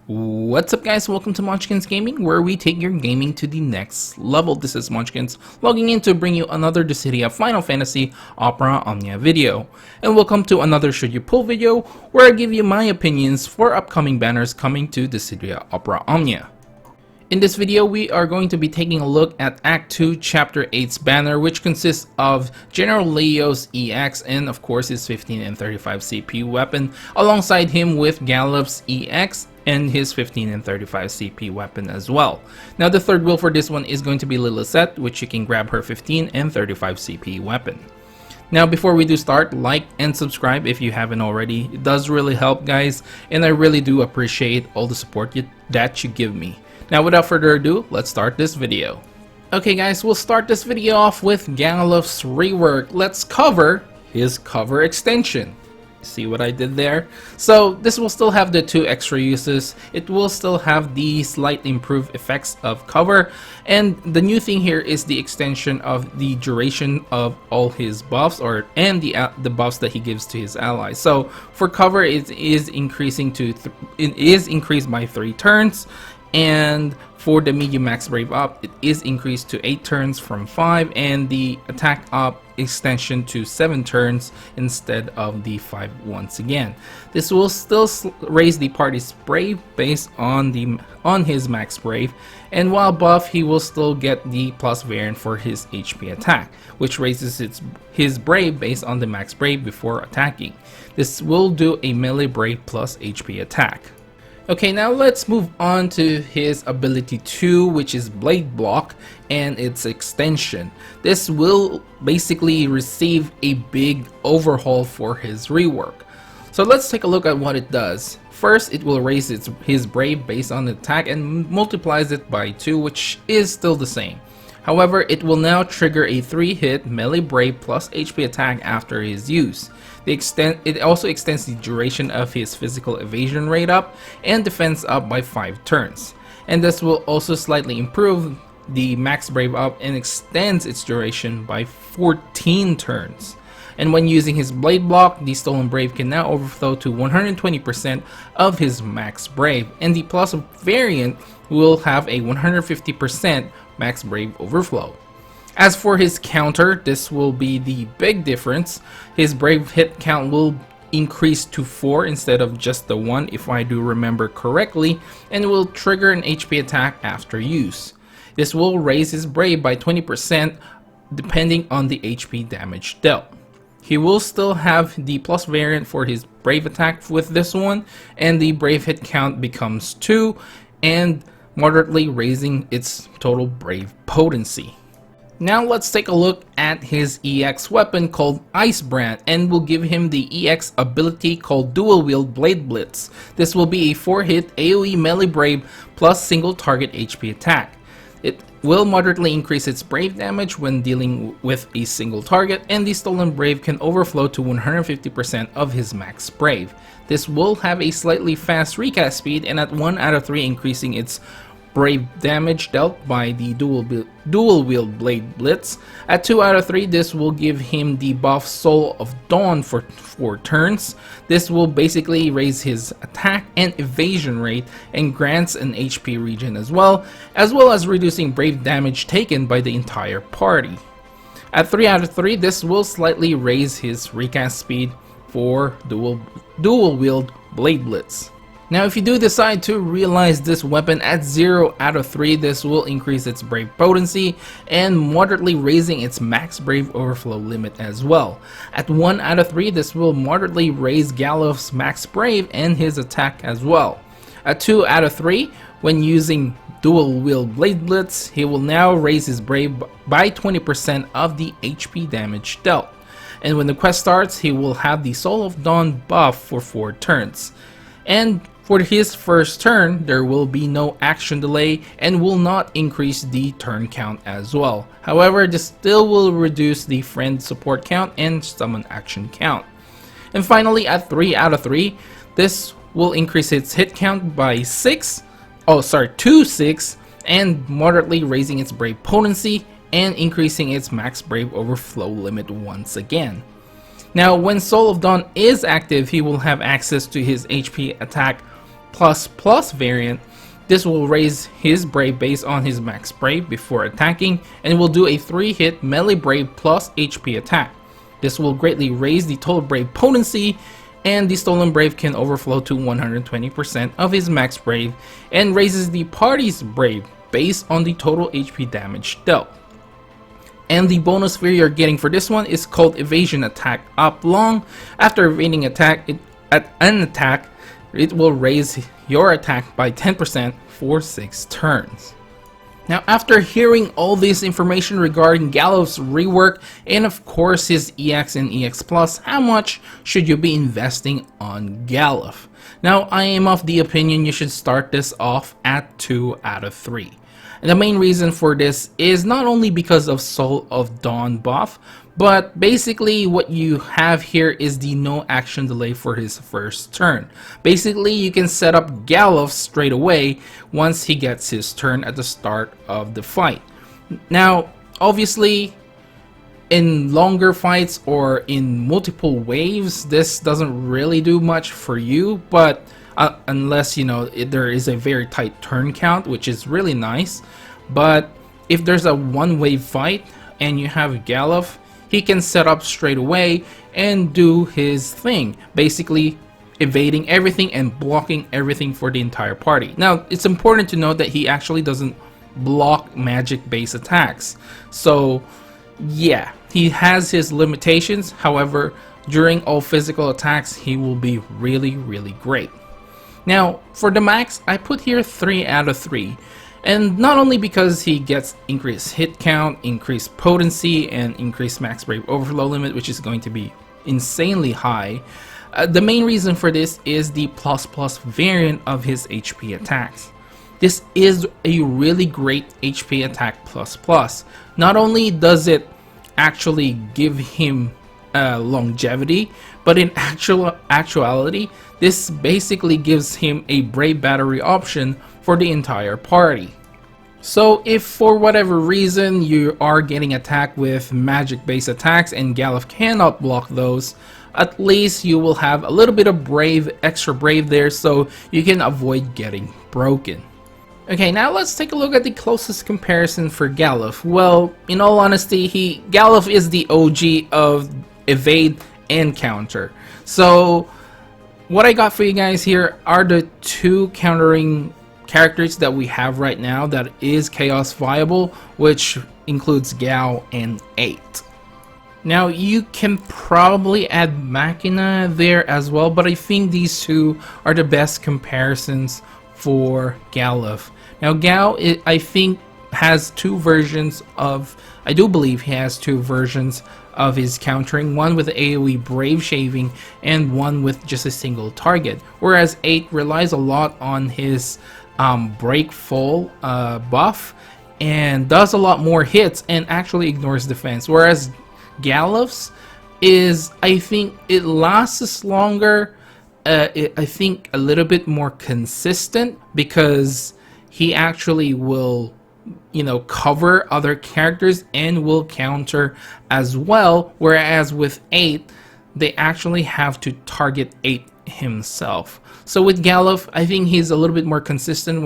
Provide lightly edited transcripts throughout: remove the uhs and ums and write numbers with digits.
What's up guys, welcome to Munchkins Gaming, where we take your gaming to the next level. This is Munchkins logging in to bring you another Dissidia Final Fantasy Opera Omnia video. And welcome to another Should You Pull video, where I give you my opinions for upcoming banners coming to Dissidia Opera Omnia. In this video, we are going to be taking a look at Act 2, Chapter 8's banner, which consists of General Leo's EX and of course his 15 and 35 CP weapon, alongside him with Galef's EX and his 15 and 35 CP weapon as well. Now the third wheel for this one is going to be Lilithette, which you can grab her 15 and 35 CP weapon. Now before we do start, like and subscribe if you haven't already. It does really help guys, and I really do appreciate all the support that you give me. Now without further ado, let's start this video. Okay guys, we'll start this video off with Galef's rework. Let's cover his cover extension. See what I did there? So this will still have the 2 extra uses. It will still have the slight improved effects of cover, and the new thing here is the extension of the duration of all his buffs, and the buffs that he gives to his allies. So for cover, it is increasing it is increased by 3 turns. And for the medium max brave up, it is increased to 8 turns from 5, and the attack up extension to 7 turns instead of the 5 once again. This will still raise the party's brave based on his max brave, and while buff, he will still get the plus variant for his HP attack, which raises his brave based on the max brave before attacking. This will do a melee brave plus HP attack. Okay, now let's move on to his ability 2, which is Blade Block and its extension. This will basically receive a big overhaul for his rework. So let's take a look at what it does. First, it will raise his brave based on the attack and multiplies it by 2, which is still the same. However, it will now trigger a 3-hit melee brave plus HP attack after his use. It also extends the duration of his physical evasion rate up and defense up by 5 turns. And this will also slightly improve the max brave up and extends its duration by 14 turns. And when using his blade block, the stolen brave can now overflow to 120% of his max brave, and the plus variant will have a 150% max brave overflow. As for his counter, this will be the big difference. His brave hit count will increase to 4 instead of just the 1 if I do remember correctly, and will trigger an HP attack after use. This will raise his brave by 20% depending on the HP damage dealt. He will still have the plus variant for his brave attack with this one, and the brave hit count becomes 2, and moderately raising its total brave potency. Now let's take a look at his EX weapon called Ice Brand, and we'll give him the EX ability called Dual Wield Blade Blitz. This will be a 4-hit AoE melee brave plus single target HP attack. It will moderately increase its brave damage when dealing with a single target, and the stolen brave can overflow to 150% of his max brave. This will have a slightly fast recast speed, and at 1 out of 3 increasing its brave damage dealt by the dual wield blade blitz. At 2 out of 3, this will give him the buff Soul of Dawn for 4 turns. This will basically raise his attack and evasion rate and grants an HP regen as well as reducing brave damage taken by the entire party. At 3 out of 3, this will slightly raise his recast speed for dual wield blade blitz. Now if you do decide to realize this weapon at 0 out of 3, this will increase its brave potency and moderately raising its max brave overflow limit as well. At 1 out of 3, this will moderately raise Galef's max brave and his attack as well. At 2 out of 3, when using dual wield blade blitz, he will now raise his brave by 20% of the HP damage dealt. And when the quest starts, he will have the Soul of Dawn buff for 4 turns. And for his first turn, there will be no action delay and will not increase the turn count as well. However, this still will reduce the friend support count and summon action count. And finally, at 3 out of 3, this will increase its hit count by 2 6, and moderately raising its brave potency and increasing its max brave overflow limit once again. Now when Soul of Dawn is active, he will have access to his HP attack variant, this will raise his Brave based on his max Brave before attacking, and it will do a 3-hit melee Brave plus HP attack. This will greatly raise the total Brave potency, and the stolen Brave can overflow to 120% of his max Brave, and raises the party's Brave based on the total HP damage dealt. And the bonus sphere you're getting for this one is called Evasion Attack Up Long. After evading an attack, it will raise your attack by 10% for 6 turns. Now, after hearing all this information regarding Galef's rework and of course his EX and EX Plus, how much should you be investing on Galef? Now, I am of the opinion you should start this off at 2 out of 3. And the main reason for this is not only because of Soul of Dawn buff, but basically what you have here is the no action delay for his first turn. Basically, you can set up Galef straight away once he gets his turn at the start of the fight. Now, obviously, in longer fights or in multiple waves, this doesn't really do much for you, but unless, you know, there is a very tight turn count, which is really nice. But if there's a one-wave fight and you have Galef, he can set up straight away and do his thing, basically evading everything and blocking everything for the entire party. Now, it's important to note that he actually doesn't block magic-based attacks. So, yeah, he has his limitations. However, during all physical attacks, he will be really, really great. Now, for the max, I put here 3 out of 3. And not only because he gets increased hit count, increased potency, and increased max Brave overflow limit, which is going to be insanely high. The main reason for this is the ++ variant of his HP attacks. This is a really great HP attack ++. Not only does it actually give him longevity, but in actuality, this basically gives him a Brave battery option for the entire party. So if for whatever reason you are getting attacked with magic based attacks and Galef cannot block those, at least you will have a little bit of Brave, extra Brave there, so you can avoid getting broken. Okay, now let's take a look at the closest comparison for Galef. Well, in all honesty, Galef is the OG of evade and counter. So what I got for you guys here are the 2 countering characters that we have right now that is chaos viable, which includes Gao and 8. Now, you can probably add Machina there as well, but I think these 2 are the best comparisons for Galef. Now, Gao, I think, has 2 versions of, I do believe he has 2 versions of his countering, one with AoE Brave Shaving and one with just a single target, whereas 8 relies a lot on his Break Full buff and does a lot more hits and actually ignores defense, whereas Galef's is, I think, it lasts longer, I think a little bit more consistent because he actually will, you know, cover other characters and will counter as well, whereas with 8 they actually have to target 8 himself. So with Galef, I think he's a little bit more consistent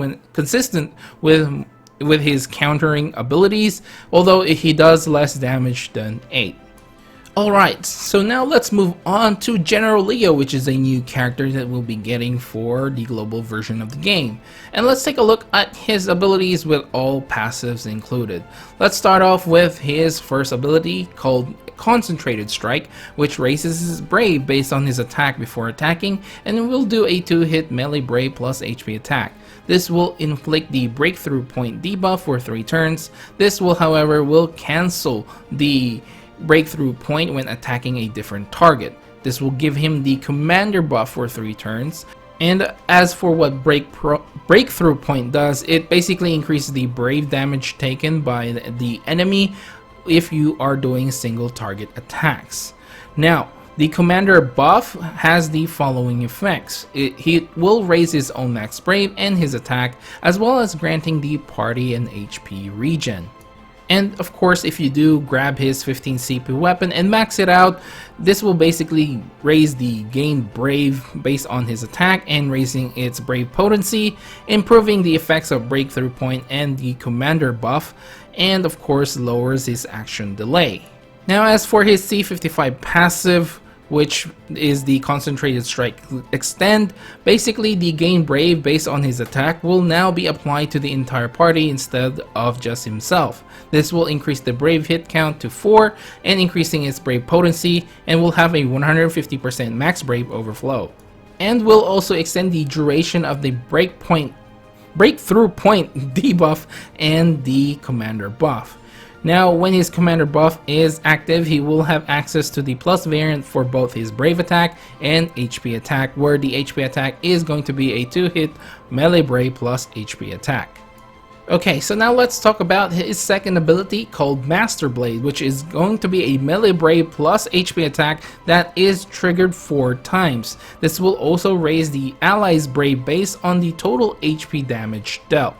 with his countering abilities, although he does less damage than 8. Alright, so now let's move on to General Leo, which is a new character that we'll be getting for the global version of the game. And let's take a look at his abilities with all passives included. Let's start off with his first ability called Concentrated Strike, which raises his Brave based on his attack before attacking, and will do a 2-hit melee Brave plus HP attack. This will inflict the Breakthrough Point debuff for 3 turns. This will, however, cancel the Breakthrough Point when attacking a different target. This will give him the Commander buff for 3 turns. And as for what Breakthrough Point does, it basically increases the Brave damage taken by the enemy if you are doing single target attacks. Now, the Commander buff has the following effects. He will raise his own max Brave and his attack, as well as granting the party an HP regen. And of course, if you do grab his 15 CP weapon and max it out, this will basically raise the gain Brave based on his attack and raising its Brave potency, improving the effects of Breakthrough Point and the Commander buff, and of course lowers his action delay. Now as for his C55 passive, which is the Concentrated Strike Extend, basically the gain Brave based on his attack will now be applied to the entire party instead of just himself. This will increase the Brave hit count to 4 and increasing its Brave potency, and will have a 150% max Brave overflow. And will also extend the duration of the Breakthrough Point debuff and the Commander buff. Now, when his Commander buff is active, he will have access to the plus variant for both his Brave attack and HP attack, where the HP attack is going to be a 2-hit melee Brave plus HP attack. Okay, so now let's talk about his second ability called Master Blade, which is going to be a melee Brave plus HP attack that is triggered 4 times. This will also raise the allies' Brave based on the total HP damage dealt.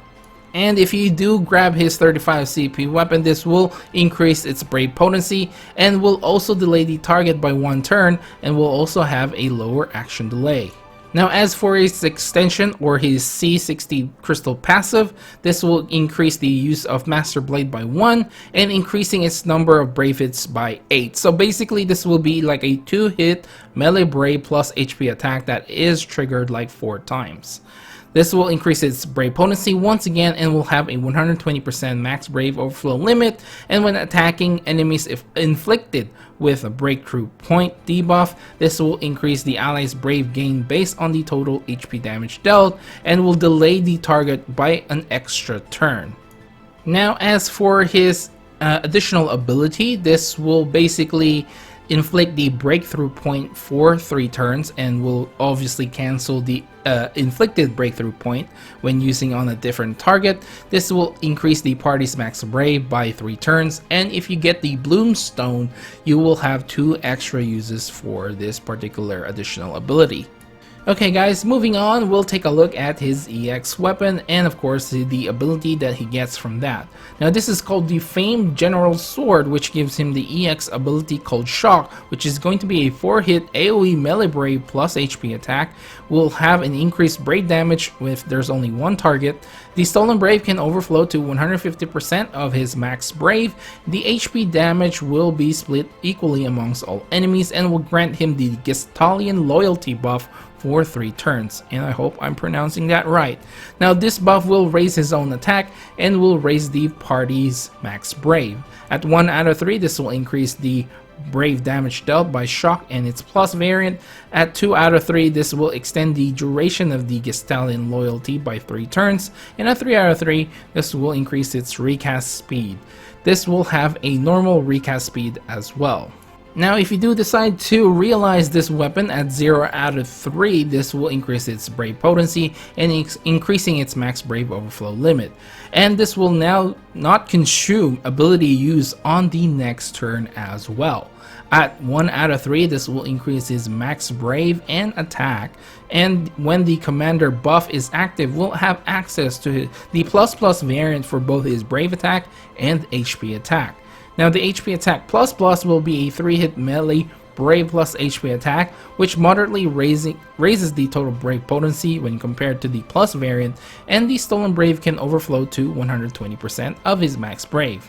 And if you do grab his 35 CP weapon, this will increase its Brave potency and will also delay the target by 1 turn, and will also have a lower action delay. Now as for his extension or his C60 crystal passive, this will increase the use of Master Blade by 1 and increasing its number of Brave hits by 8. So basically this will be like a 2-hit melee Brave plus HP attack that is triggered like 4 times. This will increase its Brave potency once again and will have a 120% max Brave overflow limit, and when attacking enemies if inflicted with a Breakthrough Point debuff, this will increase the allies' Brave gain based on the total HP damage dealt and will delay the target by an extra turn. Now as for his additional ability, this will basically inflict the Breakthrough Point for 3 turns and will obviously cancel the inflicted Breakthrough Point when using on a different target. This will increase the party's max Brave by 3 turns, and if you get the Bloomstone, you will have 2 extra uses for this particular additional ability. Okay guys, moving on, we'll take a look at his EX weapon and of course the ability that he gets from that. Now this is called the Famed General Sword, which gives him the EX ability called Shock, which is going to be a 4-hit AoE melee Brave plus HP attack. Will have an increased Brave damage if there's only 1 target. The Stolen Brave can overflow to 150% of his max Brave. The HP damage will be split equally amongst all enemies and will grant him the Gestalian Loyalty buff for 3 turns, and I hope I'm pronouncing that right. Now this buff will raise his own attack and will raise the party's max Brave. At 1 out of 3, this will increase the Brave damage dealt by Shock and its plus variant. At 2 out of 3, this will extend the duration of the Gestalian Loyalty by 3 turns, and at 3 out of 3, this will increase its recast speed. This will have a normal recast speed as well. Now if you do decide to realize this weapon at 0 out of 3, this will increase its Brave potency and increasing its max Brave overflow limit. And this will now not consume ability use on the next turn as well. At 1 out of 3, this will increase his max Brave and attack, and when the Commander buff is active, will have access to the plus variant for both his Brave attack and HP attack. Now the HP attack plus will be a 3-hit melee Brave plus HP attack, which moderately raises the total Brave potency when compared to the plus variant, and the Stolen Brave can overflow to 120% of his max Brave.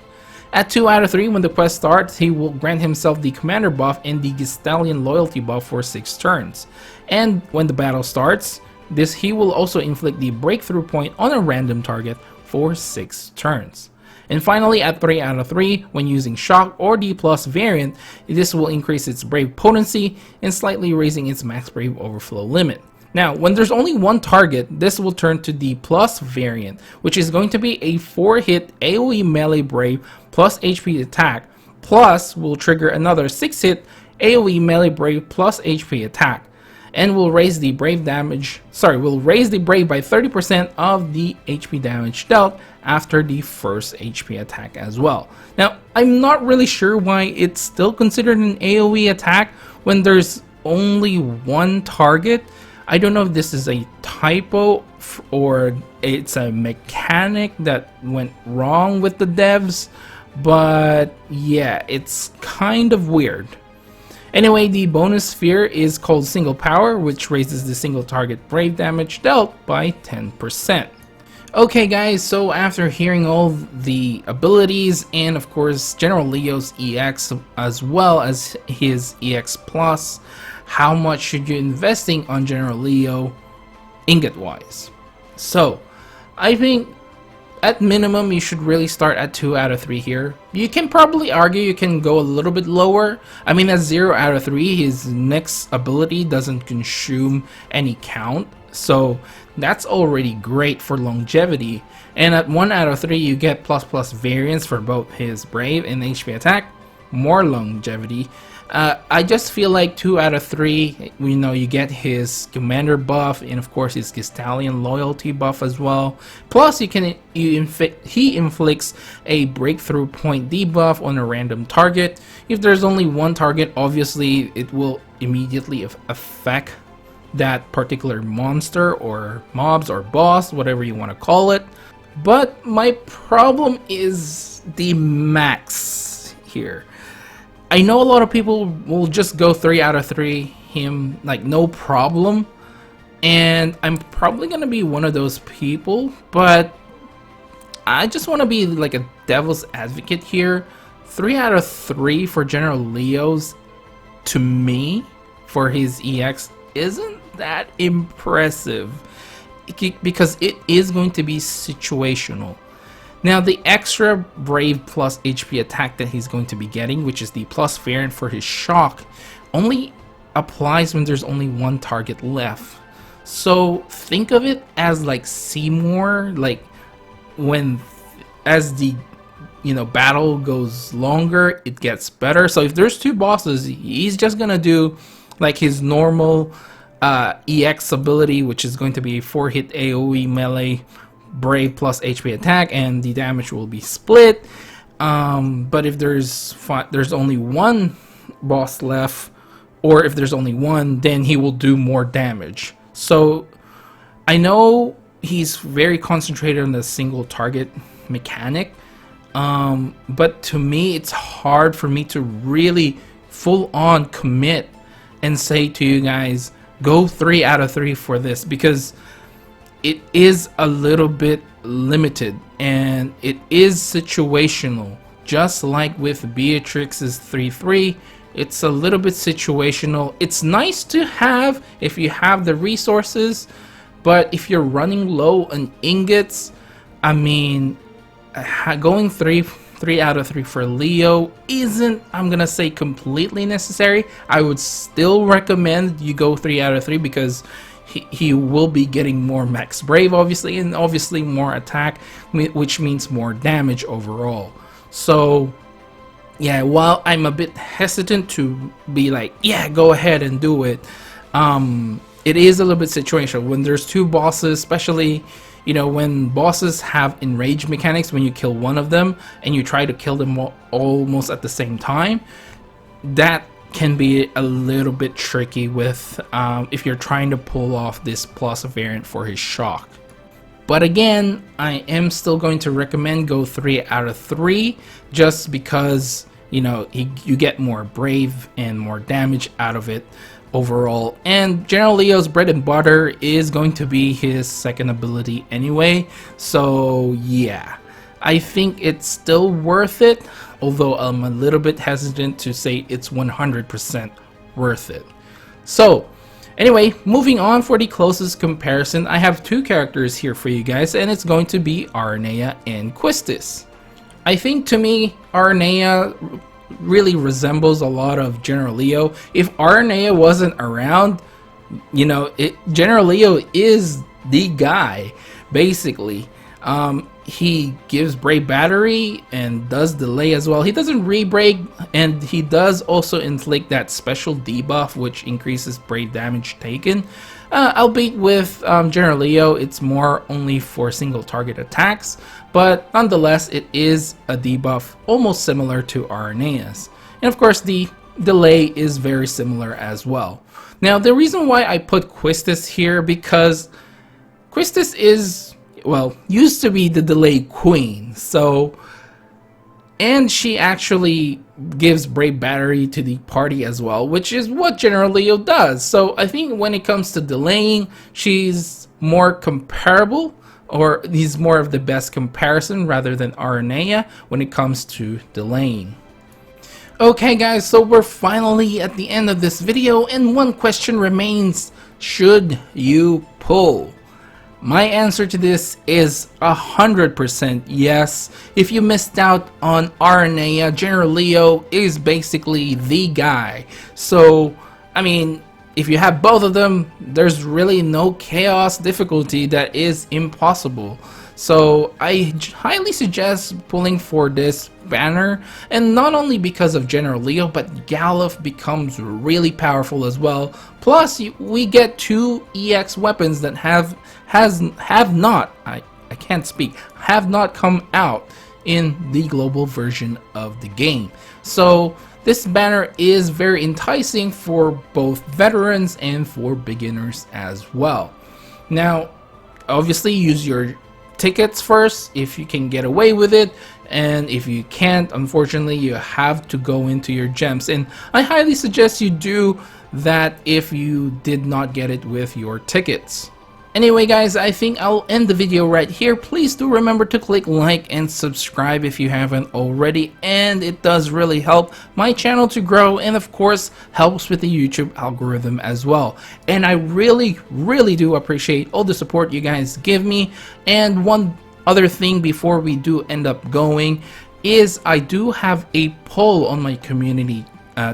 At 2 out of 3, when the quest starts, he will grant himself the Commander buff and the Gestalian Loyalty buff for 6 turns. And when the battle starts, he will also inflict the Breakthrough Point on a random target for 6 turns. And finally, at 3 out of 3, when using Shock or the plus variant, this will increase its Brave potency and slightly raising its max Brave overflow limit. Now, when there's only 1 target, this will turn to the plus variant, which is going to be a 4-hit AoE melee Brave plus HP attack, plus will trigger another 6-hit AoE melee Brave plus HP attack, and will raise the Brave by 30% of the HP damage dealt after the first HP attack as well. Now, I'm not really sure why it's still considered an AoE attack when there's only 1 target. I don't know if this is a typo or it's a mechanic that went wrong with the devs, but yeah, it's kind of weird. Anyway, the bonus sphere is called Single Power, which raises the single target brave damage dealt by 10%. Okay guys, so after hearing all the abilities and of course General Leo's EX as well as his EX Plus, how much should you investing on General Leo ingot wise? So I think at minimum you should really start at 2 out of 3 here. You can probably argue you can go a little bit lower. I mean, at 0 out of 3 his next ability doesn't consume any count, so that's already great for longevity. And at 1 out of 3 you get plus variance for both his brave and HP attack, more longevity. I just feel like 2 out of 3, you know, you get his commander buff and of course his Gestalian loyalty buff as well. Plus he inflicts a breakthrough point debuff on a random target. If there's only one target, obviously it will immediately affect that particular monster or mobs or boss, whatever you want to call it. But my problem is the max here. I know a lot of people will just go 3 out of 3 him like no problem, and I'm probably gonna be one of those people, but I just want to be like a devil's advocate here. 3 out of 3 for General Leo's, to me, for his EX isn't that impressive because it is going to be situational. Now the extra brave plus HP attack that he's going to be getting, which is the plus variant for his shock, only applies when there's only one target left. So think of it as like Seymour, like when as the battle goes longer, it gets better. So if there's 2 bosses, he's just gonna do like his normal EX ability, which is going to be 4-hit AoE melee, brave plus HP attack, and the damage will be split. But if there's only one boss left, or if there's only one, then he will do more damage. So I know he's very concentrated on the single target mechanic, but to me it's hard for me to really full on commit and say to you guys, go 3 out of 3 for this, because it is a little bit limited and it is situational. Just like with Beatrix's 3-3, it's a little bit situational. It's nice to have if you have the resources, but if you're running low on ingots, I mean, going 3 out of 3 for Leo isn't, I'm gonna say, completely necessary. I would still recommend you go 3 out of 3 because he will be getting more max brave, obviously, and obviously more attack, which means more damage overall. So yeah, while I'm a bit hesitant to be like, yeah, go ahead and do it, it is a little bit situational. When there's 2 bosses, especially, when bosses have enrage mechanics, when you kill one of them and you try to kill them almost at the same time, that can be a little bit tricky with if you're trying to pull off this plus variant for his shock. But again, I am still going to recommend go 3 out of 3 just because you get more brave and more damage out of it overall. And General Leo's bread and butter is going to be his second ability anyway, so yeah, I think it's still worth it, although I'm a little bit hesitant to say it's 100% worth it. So anyway, moving on for the closest comparison, I have 2 characters here for you guys, and it's going to be Arnea and Quistis. I think to me, Arnea really resembles a lot of General Leo. If Arnea wasn't around, General Leo is the guy, basically. He gives brave battery and does delay as well. He doesn't re-break, and he does also inflict that special debuff which increases brave damage taken. Albeit with General Leo, it's more only for single target attacks, but nonetheless it is a debuff almost similar to Arnea's. And of course the delay is very similar as well. Now the reason why I put Quistis here, because Quistis is, well, used to be the delay queen, so And she actually gives Brave Battery to the party as well, which is what General Leo does. So I think when it comes to delaying, she's more comparable, or he's more of the best comparison rather than Aranea when it comes to delaying. Okay guys, so we're finally at the end of this video, and one question remains: should you pull? My answer to this is 100% yes. If you missed out on Aranea, General Leo is basically the guy. So, I mean, if you have both of them, there's really no chaos difficulty that is impossible. So I highly suggest pulling for this banner, and not only because of General Leo, but Galef becomes really powerful as well. Plus we get 2 EX weapons that have not come out in the global version of the game. So this banner is very enticing for both veterans and for beginners as well. Now obviously use your tickets first if you can get away with it, and if you can't, unfortunately you have to go into your gems, and I highly suggest you do that if you did not get it with your tickets. Anyway guys, I think I'll end the video right here. Please do remember to click like and subscribe if you haven't already, and it does really help my channel to grow, and of course helps with the YouTube algorithm as well. And I really do appreciate all the support you guys give me. And one other thing before we do end up going is I do have a poll on my community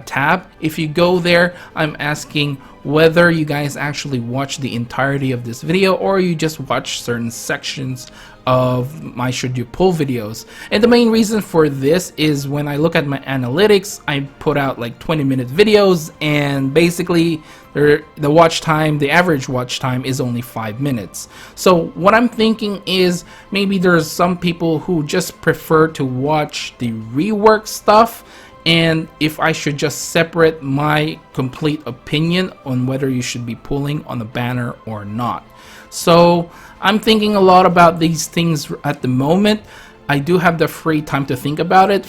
tab. If you go there, I'm asking whether you guys actually watch the entirety of this video or you just watch certain sections of my should you pull videos. And the main reason for this is when I look at my analytics, I put out like 20-minute videos, and basically the watch time, the average watch time is only 5 minutes. So what I'm thinking is maybe there's some people who just prefer to watch the rework stuff, and if I should just separate my complete opinion on whether you should be pulling on the banner or not. So I'm thinking a lot about these things at the moment. I do have the free time to think about it.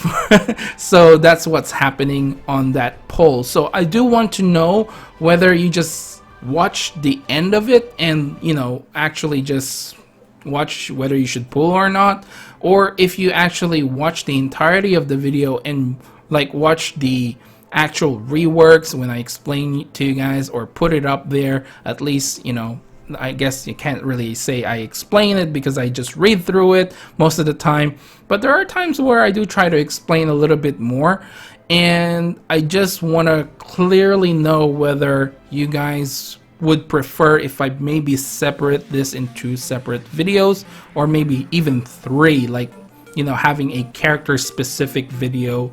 So that's what's happening on that poll. So I do want to know whether you just watch the end of it and, you know, actually just watch whether you should pull or not, or if you actually watch the entirety of the video and like watch the actual reworks when I explain to you guys, or put it up there. At least, you know, I guess you can't really say I explain it because I just read through it most of the time, but there are times where I do try to explain a little bit more, and I just want to clearly know whether you guys would prefer if I maybe separate this into separate videos, or maybe even 3, like, you know, having a character specific video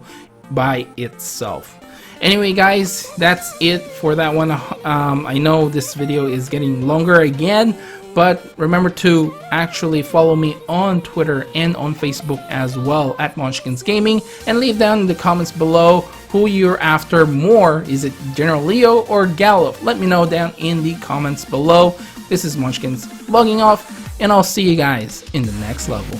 by itself. Anyway guys, that's it for that one. I know this video is getting longer again, but remember to actually follow me on Twitter and on Facebook as well at Munchkins Gaming, and leave down in the comments below who you're after more. Is it General Leo or Galef? Let me know down in the comments below. This is Munchkins logging off, and I'll see you guys in the next level.